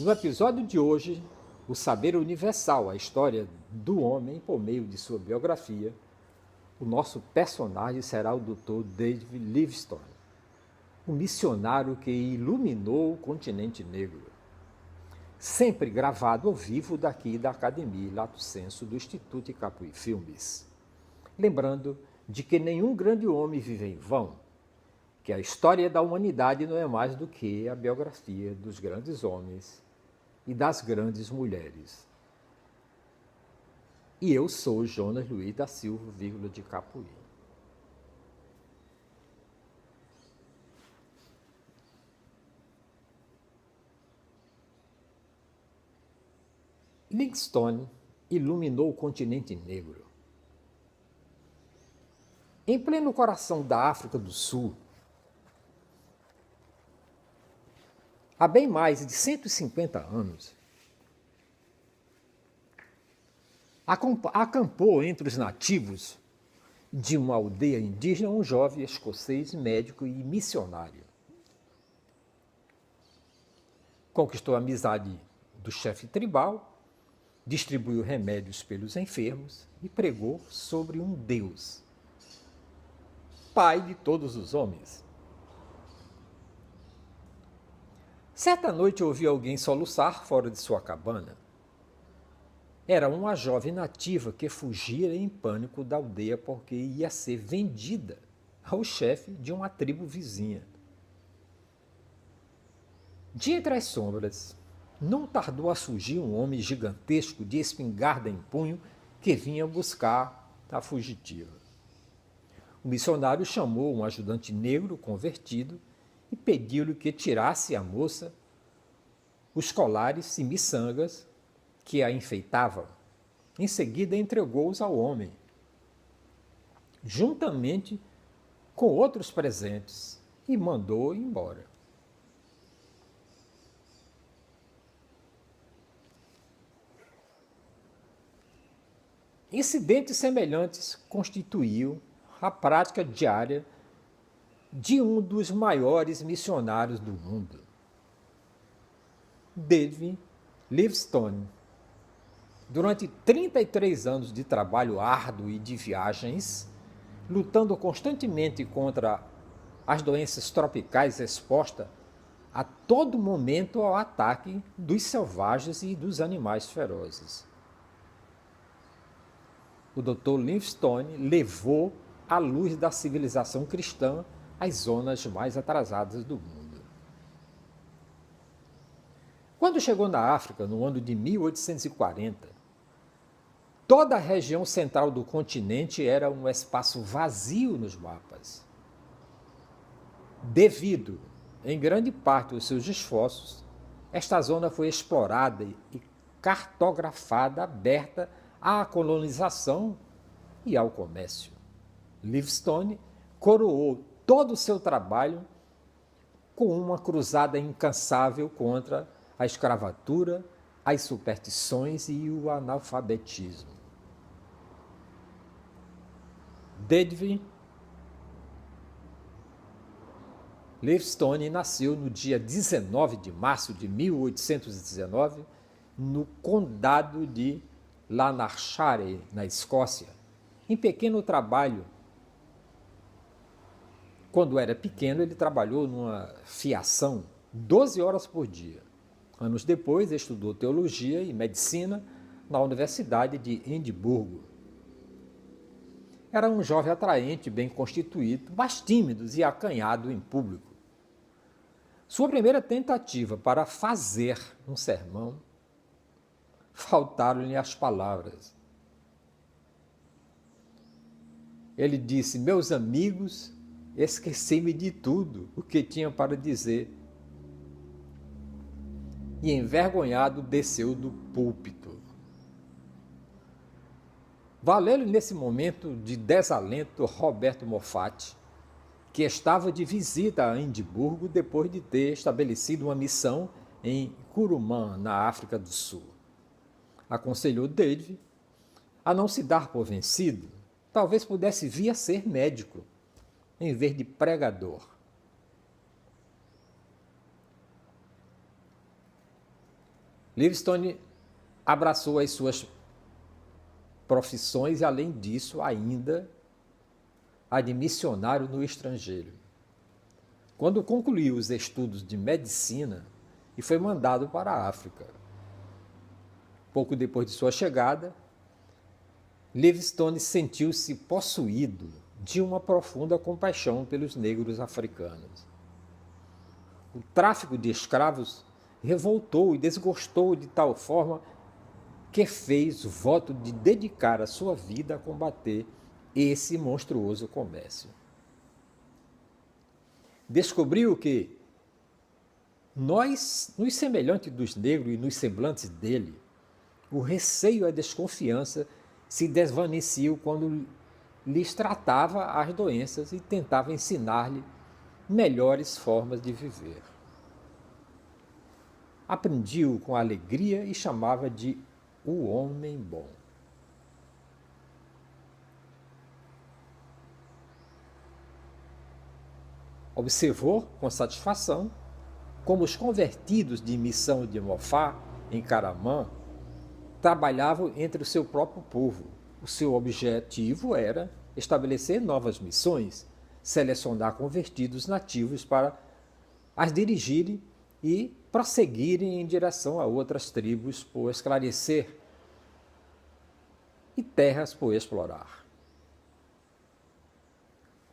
No episódio de hoje, o saber universal, a história do homem por meio de sua biografia, o nosso personagem será o Dr. David Livingstone, o missionário que iluminou o continente negro. Sempre gravado ao vivo daqui da Academia Lato Senso do Instituto Capuí Filmes. Lembrando de que nenhum grande homem vive em vão, que a história da humanidade não é mais do que a biografia dos grandes homens e das grandes mulheres. E eu sou Jonas Luiz da Silva, de Capuí. Livingstone iluminou o continente negro. Em pleno coração da África do Sul, há bem mais de 150 anos, acampou entre os nativos de uma aldeia indígena um jovem escocês, médico e missionário. Conquistou a amizade do chefe tribal, distribuiu remédios pelos enfermos e pregou sobre um Deus, Pai de todos os homens. Certa noite ouviu alguém soluçar fora de sua cabana. Era uma jovem nativa que fugira em pânico da aldeia porque ia ser vendida ao chefe de uma tribo vizinha. De entre as sombras, não tardou a surgir um homem gigantesco de espingarda em punho que vinha buscar a fugitiva. O missionário chamou um ajudante negro convertido e pediu-lhe que tirasse à moça os colares e miçangas que a enfeitavam. Em seguida, entregou-os ao homem, juntamente com outros presentes, e mandou embora. Incidentes semelhantes constituíam a prática diária de um dos maiores missionários do mundo, David Livingstone. Durante 33 anos de trabalho árduo e de viagens, lutando constantemente contra as doenças tropicais expostas a todo momento ao ataque dos selvagens e dos animais ferozes. O Dr. Livingstone levou a luz da civilização cristã às zonas mais atrasadas do mundo. Quando chegou na África, no ano de 1840, toda a região central do continente era um espaço vazio nos mapas. Devido, em grande parte, aos seus esforços, esta zona foi explorada e cartografada, aberta à colonização e ao comércio. Livingstone coroou todo o seu trabalho com uma cruzada incansável contra a escravatura, as superstições e o analfabetismo. David Livingstone nasceu no dia 19 de março de 1819, no condado de Lanarkshire, na Escócia, em pequeno trabalho. Quando era pequeno, ele trabalhou numa fiação 12 horas por dia. Anos depois, estudou teologia e medicina na Universidade de Edimburgo. Era um jovem atraente, bem constituído, mas tímido e acanhado em público. Sua primeira tentativa para fazer um sermão, faltaram-lhe as palavras. Ele disse: meus amigos, esqueci-me de tudo o que tinha para dizer. E envergonhado desceu do púlpito. Valeu-lhe nesse momento de desalento Roberto Moffat, que estava de visita a Edimburgo depois de ter estabelecido uma missão em Curumã, na África do Sul. Aconselhou David a não se dar por vencido, talvez pudesse vir a ser médico, em vez de pregador. Livingstone abraçou as suas profissões e, além disso, ainda a de missionário no estrangeiro. Quando concluiu os estudos de medicina e foi mandado para a África. Pouco depois de sua chegada, Livingstone sentiu-se possuído de uma profunda compaixão pelos negros africanos. O tráfico de escravos revoltou e desgostou de tal forma que fez o voto de dedicar a sua vida a combater esse monstruoso comércio. Descobriu que nos semelhantes dos negros e nos semblantes dele, o receio e a desconfiança se desvaneciam quando lhes tratava as doenças e tentava ensinar-lhe melhores formas de viver. Aprendiu com alegria e chamava de o homem bom. Observou com satisfação como os convertidos de missão de Mofá, em Caramã, trabalhavam entre o seu próprio povo. O seu objetivo era estabelecer novas missões, selecionar convertidos nativos para as dirigirem e prosseguirem em direção a outras tribos por esclarecer e terras por explorar.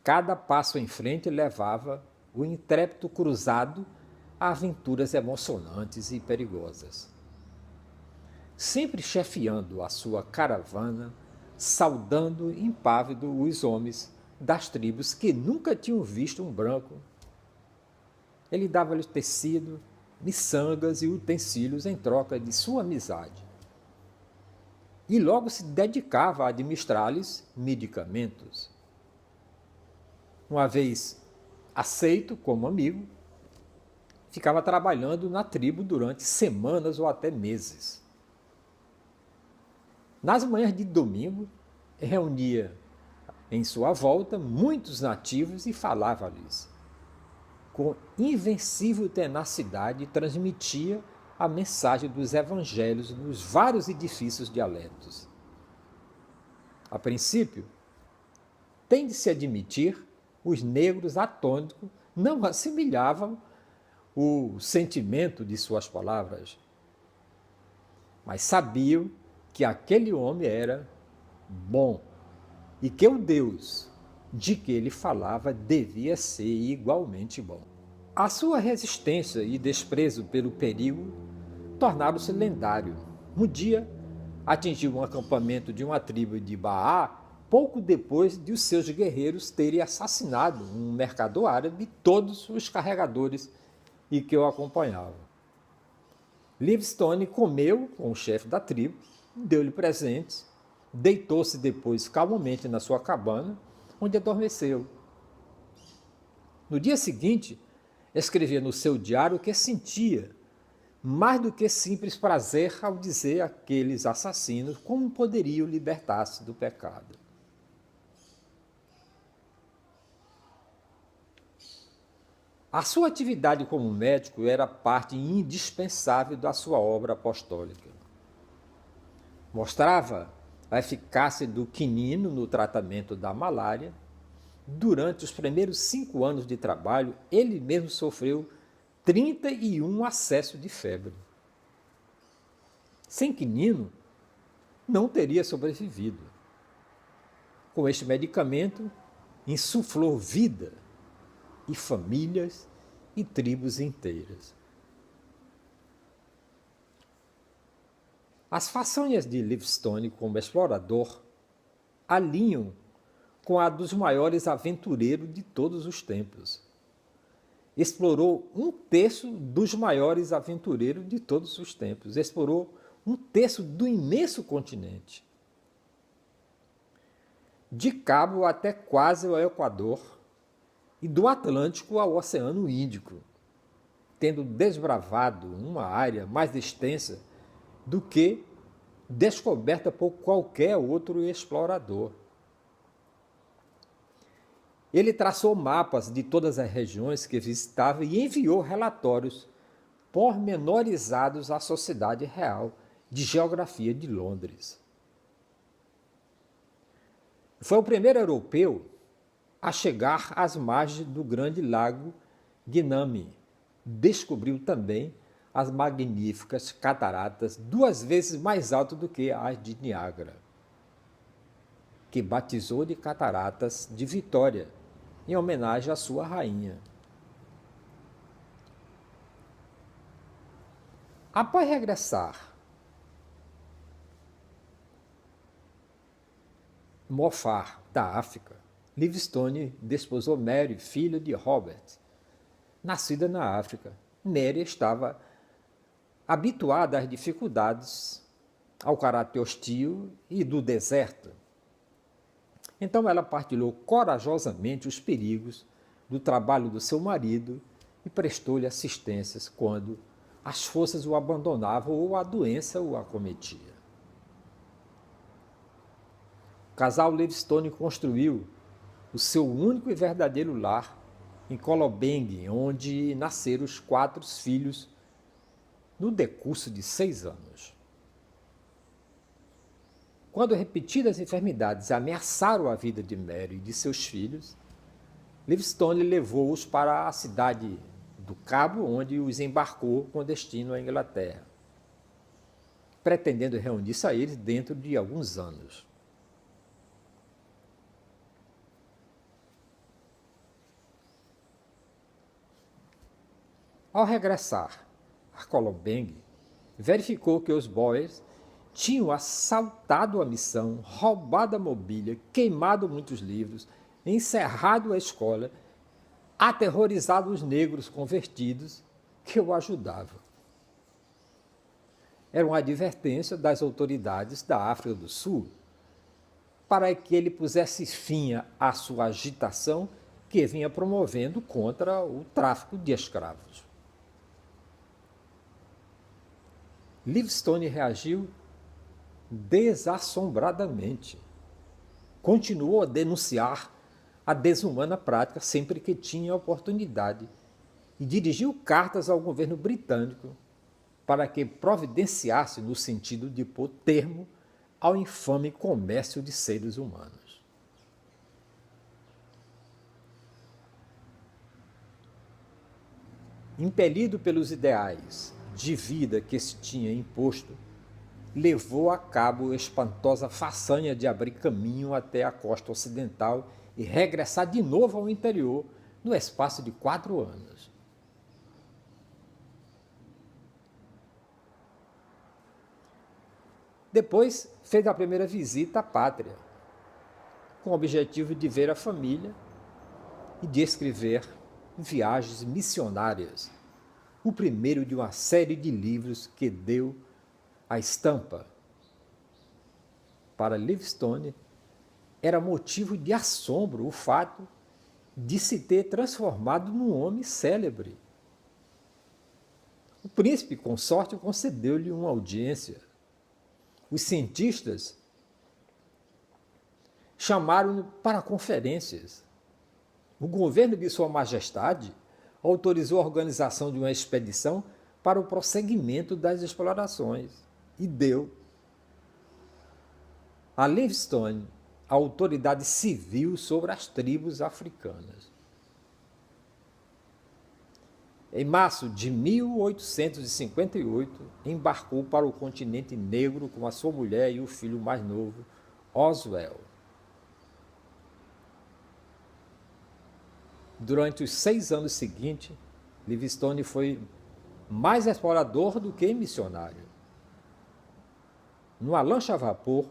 Cada passo em frente levava o intrépido cruzado a aventuras emocionantes e perigosas. Sempre chefiando a sua caravana, saudando impávido os homens das tribos que nunca tinham visto um branco. Ele dava-lhes tecido, miçangas e utensílios em troca de sua amizade. E logo se dedicava a administrar-lhes medicamentos. Uma vez aceito como amigo, ficava trabalhando na tribo durante semanas ou até meses. Nas manhãs de domingo, reunia em sua volta muitos nativos e falava-lhes. Com invencível tenacidade, transmitia a mensagem dos evangelhos nos vários edifícios dialetos. A princípio, tem de se admitir, os negros atônicos não assimilavam o sentimento de suas palavras, mas sabiam que aquele homem era bom e que o Deus de que ele falava devia ser igualmente bom. A sua resistência e desprezo pelo perigo tornaram-se lendário. Um dia, atingiu um acampamento de uma tribo de Baá, pouco depois de os seus guerreiros terem assassinado um mercador árabe e todos os carregadores e que o acompanhavam. Livingstone comeu com o chefe da tribo, deu-lhe presentes, deitou-se depois calmamente na sua cabana, onde adormeceu. No dia seguinte, escrevia no seu diário que sentia mais do que simples prazer ao dizer àqueles assassinos como poderiam libertar-se do pecado. A sua atividade como médico era parte indispensável da sua obra apostólica. Mostrava a eficácia do quinino no tratamento da malária. Durante os primeiros 5 anos de trabalho, ele mesmo sofreu 31 acessos de febre. Sem quinino, não teria sobrevivido. Com este medicamento, insuflou vida e famílias e tribos inteiras. As façanhas de Livingstone como explorador alinham com a dos maiores aventureiros de todos os tempos. Explorou 1/3 dos maiores aventureiros de todos os tempos. Explorou 1/3 do imenso continente. De Cabo até quase o Equador e do Atlântico ao Oceano Índico, tendo desbravado uma área mais extensa do que descoberta por qualquer outro explorador. Ele traçou mapas de todas as regiões que visitava e enviou relatórios pormenorizados à Sociedade Real de Geografia de Londres. Foi o primeiro europeu a chegar às margens do grande lago Guiname. Descobriu também as magníficas cataratas 2 vezes mais altas do que as de Niágara, que batizou de Cataratas de Vitória, em homenagem à sua rainha. Após regressar, Mofar, da África, Livingstone desposou Mary, filha de Robert, nascida na África. Mary estava habituada às dificuldades, ao caráter hostil e do deserto. Então ela partilhou corajosamente os perigos do trabalho do seu marido e prestou-lhe assistências quando as forças o abandonavam ou a doença o acometia. O casal Livingstone construiu o seu único e verdadeiro lar em Colobeng, onde nasceram os 4 filhos no decurso de 6 anos. Quando repetidas enfermidades ameaçaram a vida de Mary e de seus filhos, Livingstone levou-os para a cidade do Cabo, onde os embarcou com destino à Inglaterra, pretendendo reunir-se a eles dentro de alguns anos. Ao regressar a Colobeng, verificou que os Boers tinham assaltado a missão, roubado a mobília, queimado muitos livros, encerrado a escola, aterrorizado os negros convertidos que o ajudavam. Era uma advertência das autoridades da África do Sul para que ele pusesse fim à sua agitação que vinha promovendo contra o tráfico de escravos. Livingstone reagiu desassombradamente. Continuou a denunciar a desumana prática sempre que tinha oportunidade e dirigiu cartas ao governo britânico para que providenciasse no sentido de pôr termo ao infame comércio de seres humanos. Impelido pelos ideais de vida que se tinha imposto, levou a cabo a espantosa façanha de abrir caminho até a costa ocidental e regressar de novo ao interior no espaço de 4 anos. Depois fez a primeira visita à pátria, com o objetivo de ver a família e de escrever viagens missionárias, o primeiro de uma série de livros que deu a estampa. Para Livingstone, era motivo de assombro o fato de se ter transformado num homem célebre. O príncipe consorte concedeu-lhe uma audiência. Os cientistas chamaram-no para conferências. O governo de Sua Majestade autorizou a organização de uma expedição para o prosseguimento das explorações e deu a Livingstone a autoridade civil sobre as tribos africanas. Em março de 1858, embarcou para o continente negro com a sua mulher e o filho mais novo, Oswell. Durante os 6 anos seguintes, Livingstone foi mais explorador do que missionário. Numa lancha a vapor,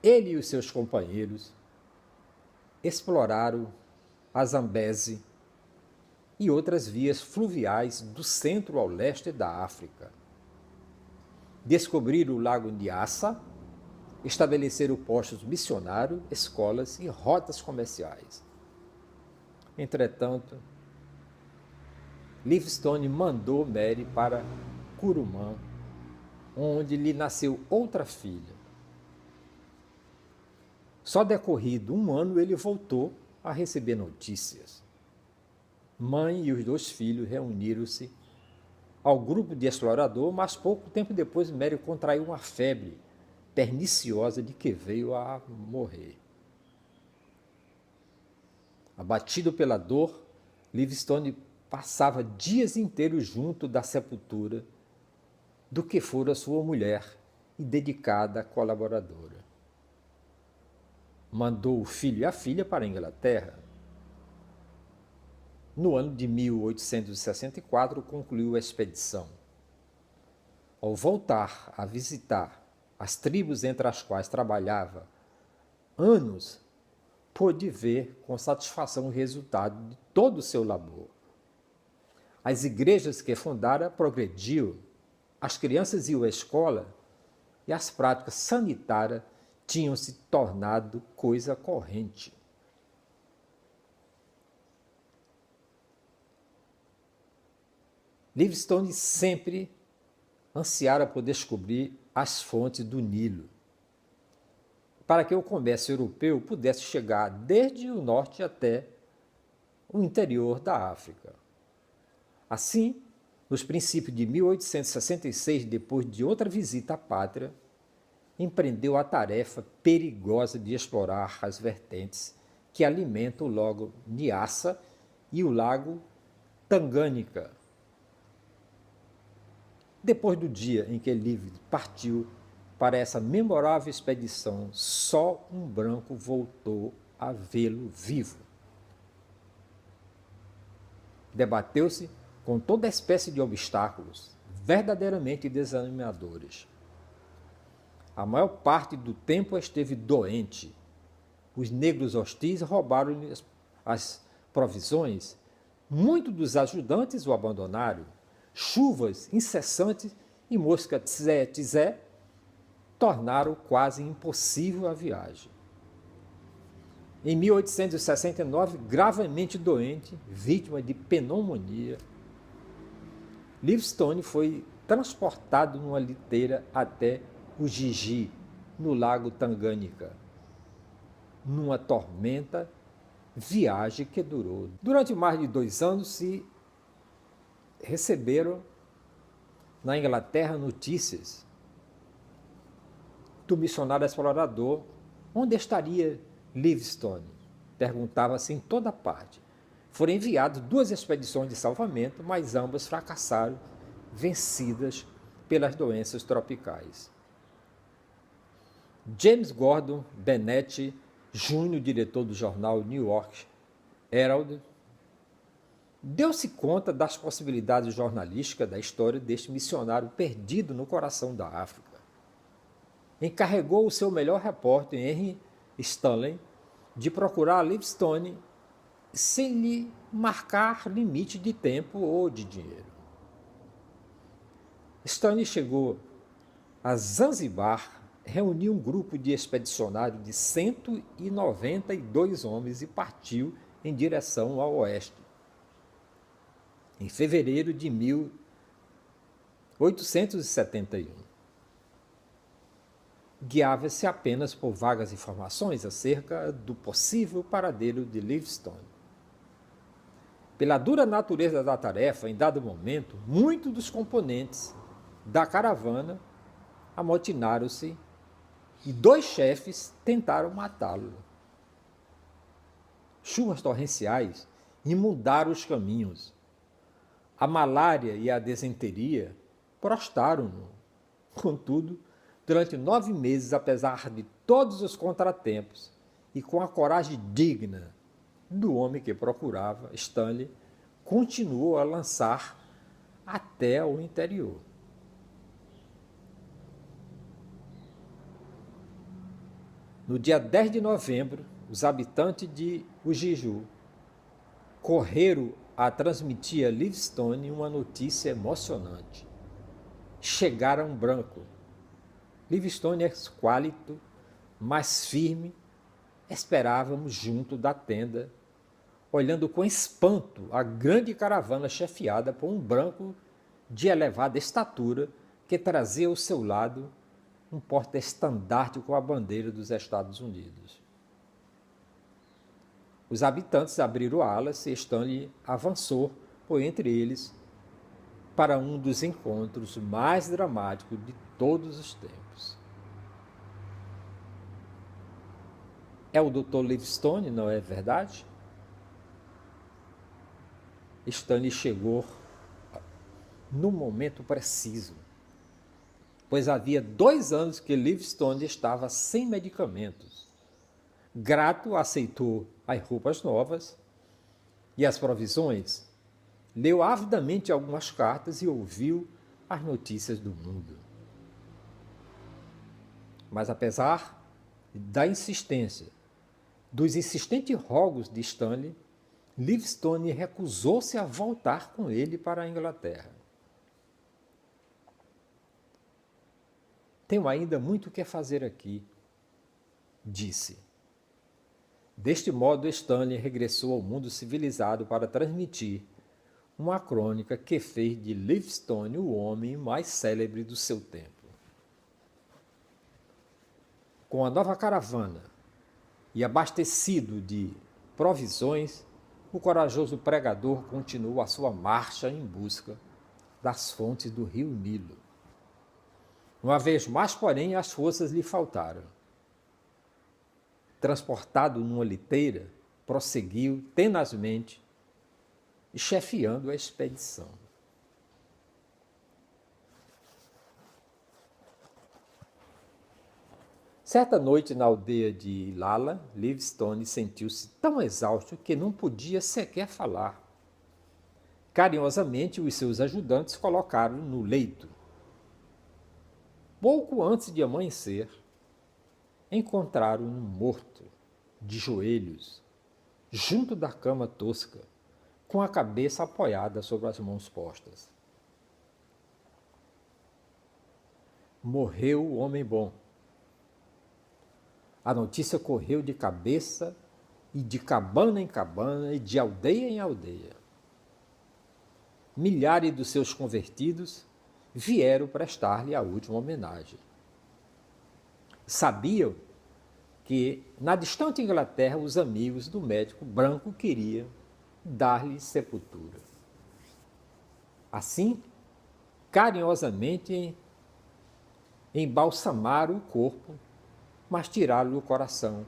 ele e os seus companheiros exploraram a Zambeze e outras vias fluviais do centro ao leste da África. Descobriram o lago Nyassa, estabeleceram postos missionários, escolas e rotas comerciais. Entretanto, Livingstone mandou Mary para Curumã, onde lhe nasceu outra filha. Só decorrido 1 ano ele voltou a receber notícias. Mãe e os 2 filhos reuniram-se ao grupo de explorador, mas pouco tempo depois Mary contraiu uma febre perniciosa de que veio a morrer. Abatido pela dor, Livingstone passava dias inteiros junto da sepultura do que fora sua mulher e dedicada colaboradora. Mandou o filho e a filha para a Inglaterra. No ano de 1864, concluiu a expedição. Ao voltar a visitar as tribos entre as quais trabalhava anos, pôde ver com satisfação o resultado de todo o seu labor. As igrejas que fundara progrediam, as crianças iam à escola e as práticas sanitárias tinham se tornado coisa corrente. Livingstone sempre ansiara por descobrir as fontes do Nilo, para que o comércio europeu pudesse chegar desde o norte até o interior da África. Assim, nos princípios de 1866, depois de outra visita à pátria, empreendeu a tarefa perigosa de explorar as vertentes que alimentam o lago Nyassa e o lago Tanganyika. Depois do dia em que Livingstone partiu para essa memorável expedição, só um branco voltou a vê-lo vivo. Debateu-se com toda espécie de obstáculos, verdadeiramente desanimadores. A maior parte do tempo esteve doente. Os negros hostis roubaram-lhe as provisões. Muitos dos ajudantes o abandonaram. Chuvas incessantes e mosca tsé-tsé tornaram quase impossível a viagem. Em 1869, gravemente doente, vítima de pneumonia, Livingstone foi transportado numa liteira até o Gigi, no lago Tanganyika, numa tormenta, viagem que durou. Durante mais de 2 anos se receberam na Inglaterra notícias do missionário explorador. Onde estaria Livingstone? Perguntava-se em toda parte. Foram enviadas 2 expedições de salvamento, mas ambas fracassaram, vencidas pelas doenças tropicais. James Gordon Bennett Jr., diretor do jornal New York Herald, deu-se conta das possibilidades jornalísticas da história deste missionário perdido no coração da África. Encarregou o seu melhor repórter, Henry Stanley, de procurar Livingstone sem lhe marcar limite de tempo ou de dinheiro. Stanley chegou a Zanzibar, reuniu um grupo de expedicionários de 192 homens e partiu em direção ao oeste. Em fevereiro de 1871. Guiava-se apenas por vagas informações acerca do possível paradeiro de Livingstone. Pela dura natureza da tarefa, em dado momento, muitos dos componentes da caravana amotinaram-se e 2 chefes tentaram matá-lo. Chuvas torrenciais inundaram os caminhos. A malária e a desenteria prostraram-no. Contudo, durante 9 meses, apesar de todos os contratempos e com a coragem digna do homem que procurava, Stanley continuou a lançar até o interior. No dia 10 de novembro, os habitantes de Ujiju correram a transmitir a Livingstone uma notícia emocionante. Chegara um branco. Livingstone esquálito, mas firme, esperávamos junto da tenda, olhando com espanto a grande caravana chefiada por um branco de elevada estatura que trazia ao seu lado um porta-estandarte com a bandeira dos Estados Unidos. Os habitantes abriram alas e Stanley avançou por entre eles, para um dos encontros mais dramáticos de todos os tempos. É o Dr. Livingstone, não é verdade? Stanley chegou no momento preciso, pois havia 2 anos que Livingstone estava sem medicamentos. Grato, aceitou as roupas novas e as provisões, leu avidamente algumas cartas e ouviu as notícias do mundo. Mas apesar da insistência, dos insistentes rogos de Stanley, Livingstone recusou-se a voltar com ele para a Inglaterra. Tenho ainda muito o que fazer aqui, disse. Deste modo, Stanley regressou ao mundo civilizado para transmitir uma crônica que fez de Livingstone o homem mais célebre do seu tempo. Com a nova caravana e abastecido de provisões, o corajoso pregador continuou a sua marcha em busca das fontes do rio Nilo. Uma vez mais, porém, as forças lhe faltaram. Transportado numa liteira, prosseguiu tenazmente, chefiando a expedição. Certa noite, na aldeia de Ilala, Livingstone sentiu-se tão exausto que não podia sequer falar. Carinhosamente, os seus ajudantes colocaram-no no leito. Pouco antes de amanhecer, encontraram-no morto, de joelhos, junto da cama tosca, com a cabeça apoiada sobre as mãos postas. Morreu o homem bom. A notícia correu de cabeça e de cabana em cabana e de aldeia em aldeia. Milhares dos seus convertidos vieram prestar-lhe a última homenagem. Sabiam que, na distante Inglaterra, os amigos do médico branco queriam dar-lhe sepultura. Assim, carinhosamente embalsamaram o corpo, mas tiraram-lhe o coração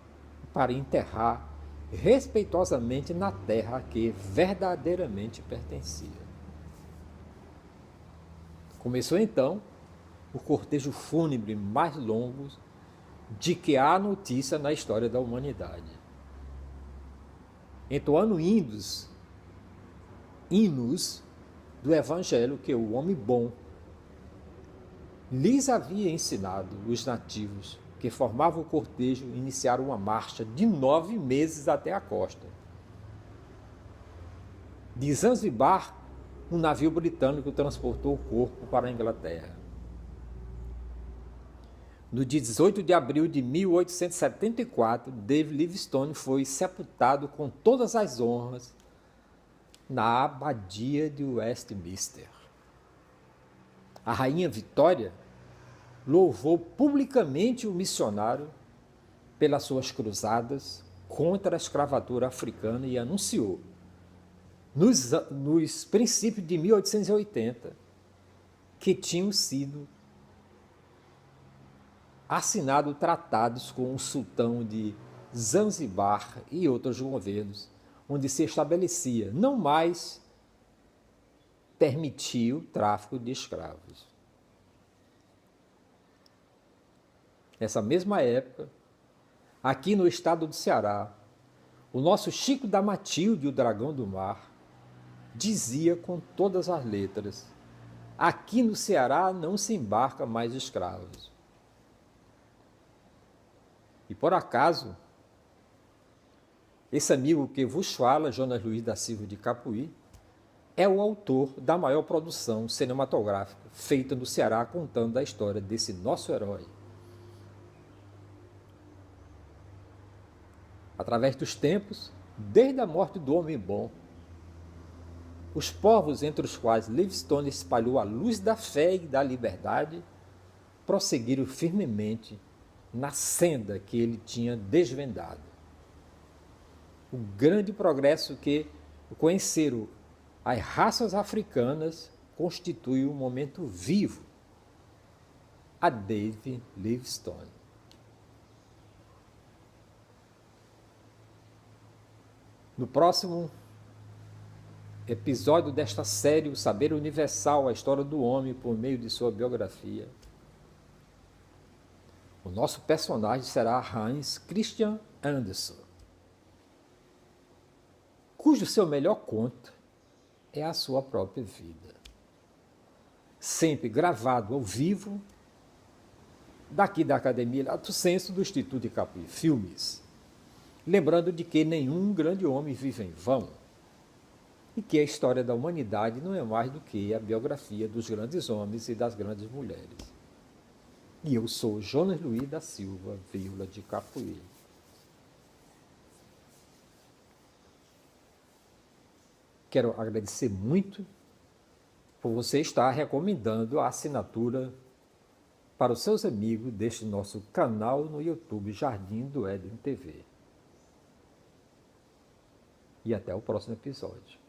para enterrar respeitosamente na terra a que verdadeiramente pertencia. Começou então o cortejo fúnebre mais longo de que há notícia na história da humanidade. Entoando hinos do Evangelho que o homem bom lhes havia ensinado, os nativos que formavam o cortejo iniciaram uma marcha de 9 meses até a costa. De Zanzibar, um navio britânico transportou o corpo para a Inglaterra. No dia 18 de abril de 1874, David Livingstone foi sepultado com todas as honras na abadia de Westminster. A rainha Vitória louvou publicamente o missionário pelas suas cruzadas contra a escravatura africana e anunciou, nos princípios de 1880, que tinham sido assinados tratados com o sultão de Zanzibar e outros governos, onde se estabelecia não mais permitir o tráfico de escravos. Nessa mesma época, aqui no estado do Ceará, o nosso Chico da Matilde, o Dragão do Mar, dizia com todas as letras: aqui no Ceará não se embarca mais escravos. E por acaso, esse amigo que vos fala, Jonas Luiz da Silva de Capuí, é o autor da maior produção cinematográfica feita no Ceará, contando a história desse nosso herói. Através dos tempos, desde a morte do homem bom, os povos entre os quais Livingstone espalhou a luz da fé e da liberdade prosseguiram firmemente na senda que ele tinha desvendado. O grande progresso que conheceram as raças africanas constitui um momento vivo a David Livingstone. No próximo episódio desta série, O Saber Universal, a história do homem por meio de sua biografia, o nosso personagem será Hans Christian Andersen, cujo seu melhor conto é a sua própria vida, sempre gravado ao vivo, daqui da Academia Lato Sensu do Instituto de Capuí Filmes. Lembrando de que nenhum grande homem vive em vão e que a história da humanidade não é mais do que a biografia dos grandes homens e das grandes mulheres. E eu sou Jonas Luiz da Silva, Vila de Capuí. Quero agradecer muito por você estar recomendando a assinatura para os seus amigos deste nosso canal no YouTube Jardim do Éden TV. E até o próximo episódio.